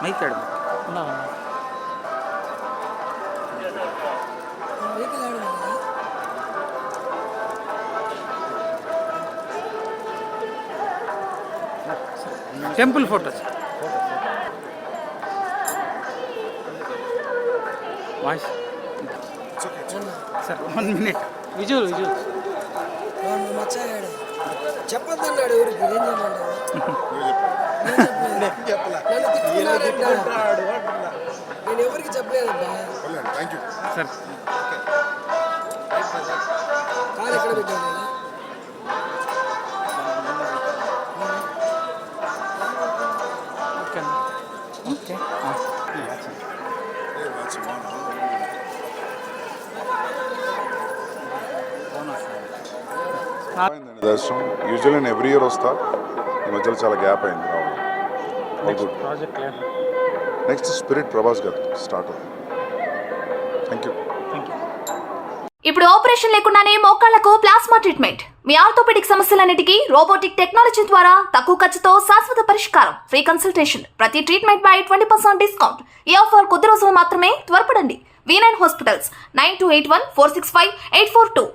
మైకాడు temple photos voice sir 1 minute visual చెప్పొద్దన్నాడు ఎవరికి ఏం నేను ఎవరికి చెప్పలేదబ్బా సార్ కారు ఎక్కడ పెట్టాను ఓకే దర్శనం యూజువల్లీ నేను ఎవ్రీ ఇయర్ వస్తా. ఈ మధ్యలో చాలా గ్యాప్ అయింది రావడం. ప్రాజెక్ట్ నెక్స్ట్ స్పిరిట్ ప్రభాస్ గారు స్టార్ట్ అవుతుంది. Thank you. ఇప్పుడు ఆపరేషన్ లేకుండానే మోకాళ్లకు ప్లాస్మా ట్రీట్మెంట్. మీ ఆర్థోపెడిక్ సమస్యలన్నిటికీ రోబోటిక్ టెక్నాలజీ ద్వారా తక్కువ ఖర్చుతో శాశ్వత పరిష్కారం. Free consultation. ప్రతి ట్రీట్మెంట్ పై 20% డిస్కౌంట్. ఈ ఆఫర్ కొద్ది రోజులు మాత్రమే. త్వరపడండి. V9 hospitals 9281465842